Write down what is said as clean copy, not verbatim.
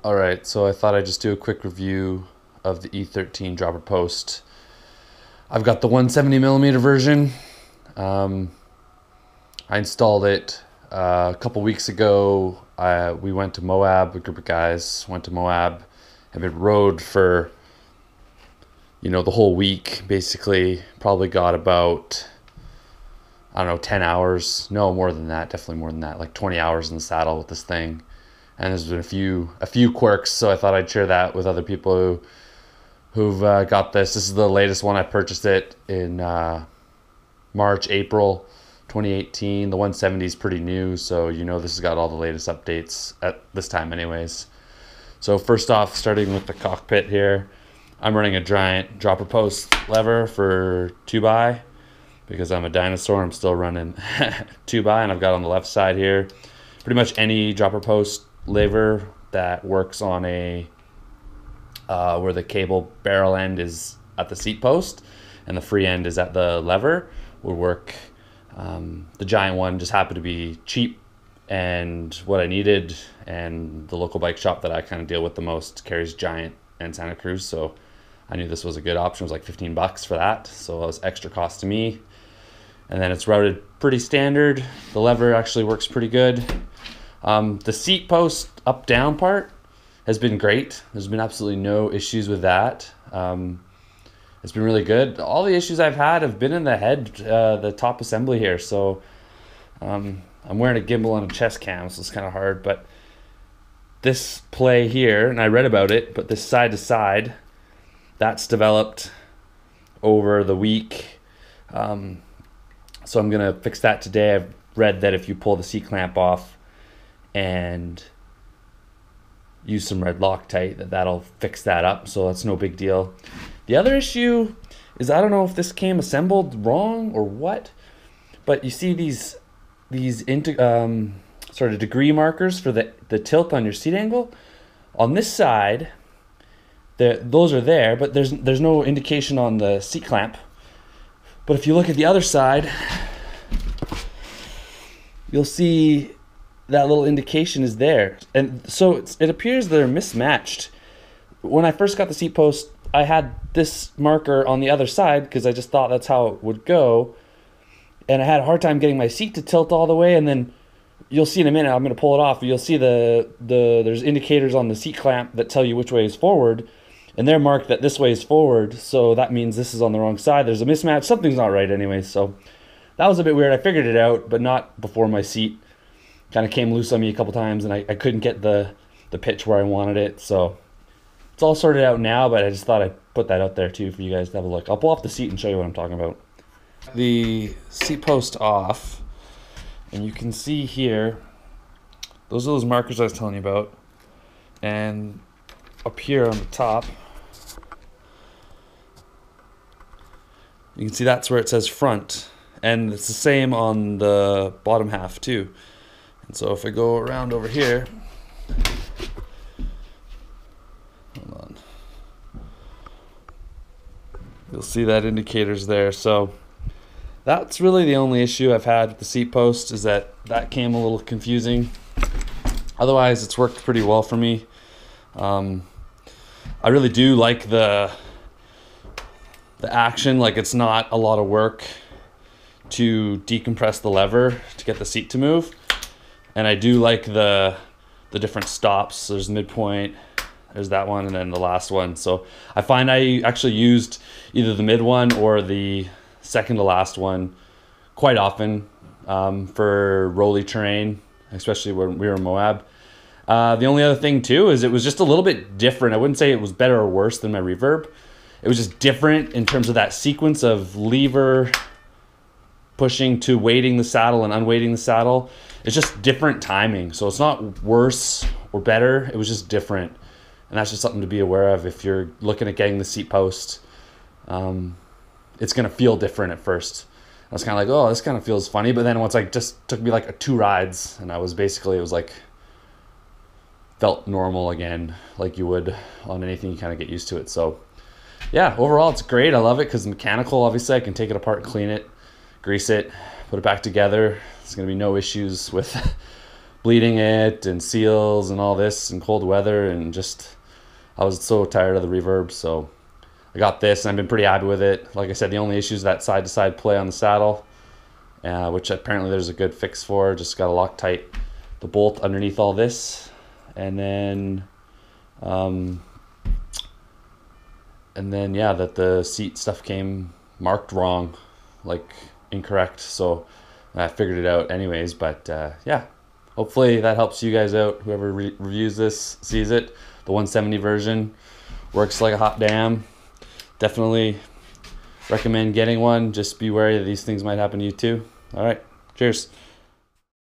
Alright, so I thought I'd just do a quick review of the E13 dropper post. I've got the 170mm version. I installed it a couple weeks ago. We went to Moab, a group of guys went to Moab, have been rode for, the whole week, basically. Probably got about, 10 hours. No, more than that, definitely more than that, like 20 hours in the saddle with this thing. And there's been a few quirks, so I thought I'd share that with other people who've got this. This is the latest one. I purchased it in March, April 2018. The 170 is pretty new, so this has got all the latest updates at this time anyways. So first off, starting with the cockpit here, I'm running a giant dropper post lever for 2x because I'm a dinosaur. I'm still running 2x, and I've got on the left side here pretty much any dropper post lever that works on a where the cable barrel end is at the seat post and the free end is at the lever would work. The giant one just happened to be cheap and what I needed, and the local bike shop that I kind of deal with the most carries giant and Santa Cruz, so I knew this was a good option. It was like 15 bucks for that, so it was extra cost to me. And then it's routed pretty standard. The lever actually works pretty good. The seat post up-down part has been great. There's been absolutely no issues with that. It's been really good. All the issues I've had have been in the head, the top assembly here. So I'm wearing a gimbal and a chest cam, so it's kind of hard. But this play here, and I read about it, but this side-to-side, that's developed over the week. So I'm going to fix that today. I've read that if you pull the seat clamp off and use some red Loctite, that'll fix that up, so that's no big deal. The other issue is, I don't know if this came assembled wrong or what, but you see these sort of degree markers for the tilt on your seat angle. On this side, those are there, but there's no indication on the seat clamp. But if you look at the other side, you'll see that little indication is there. And so it appears they're mismatched. When I first got the seat post, I had this marker on the other side because I just thought that's how it would go. And I had a hard time getting my seat to tilt all the way. And then you'll see in a minute, I'm going to pull it off. You'll see there's indicators on the seat clamp that tell you which way is forward. And they're marked that this way is forward. So that means this is on the wrong side. There's a mismatch. Something's not right anyway. So that was a bit weird. I figured it out, but not before my seat kind of came loose on me a couple times, and I couldn't get the pitch where I wanted it. So it's all sorted out now, but I just thought I'd put that out there too for you guys to have a look. I'll pull off the seat and show you what I'm talking about. The seat post off, and you can see here, those are those markers I was telling you about. And up here on the top, you can see that's where it says front, and it's the same on the bottom half too. And so if I go around over here, hold on, you'll see that indicator's there. So that's really the only issue I've had with the seat post, is that came a little confusing. Otherwise, it's worked pretty well for me. I really do like the action. Like, it's not a lot of work to decompress the lever to get the seat to move. And I do like the different stops. There's midpoint, there's that one, and then the last one. So I find I actually used either the mid one or the second to last one quite often for rolly terrain, especially when we were in Moab. The only other thing too is it was just a little bit different. I wouldn't say it was better or worse than my Reverb. It was just different in terms of that sequence of lever pushing to weighting the saddle and unweighting the saddle. It's just different timing. So it's not worse or better. It was just different. And that's just something to be aware of if you're looking at getting the seat post. It's going to feel different at first. I was kind of like, oh, this kind of feels funny. But then once just took me like 2 rides, and it was like, felt normal again, like you would on anything. You kind of get used to it. So yeah, overall it's great. I love it because mechanical, obviously I can take it apart, clean it, grease it, put it back together. There's going to be no issues with bleeding it and seals and all this in cold weather, and just I was so tired of the reverb, so I got this and I've been pretty happy with it. Like I said, the only issue is that side-to-side play on the saddle, which apparently there's a good fix for. Just got to lock tight the bolt underneath all this, and then yeah, that the seat stuff came marked wrong, like incorrect, so I figured it out anyways. But yeah, hopefully that helps you guys out. Whoever reviews this sees it. The 170 version works like a hot damn. Definitely recommend getting one. Just be wary that these things might happen to you too. All right, cheers.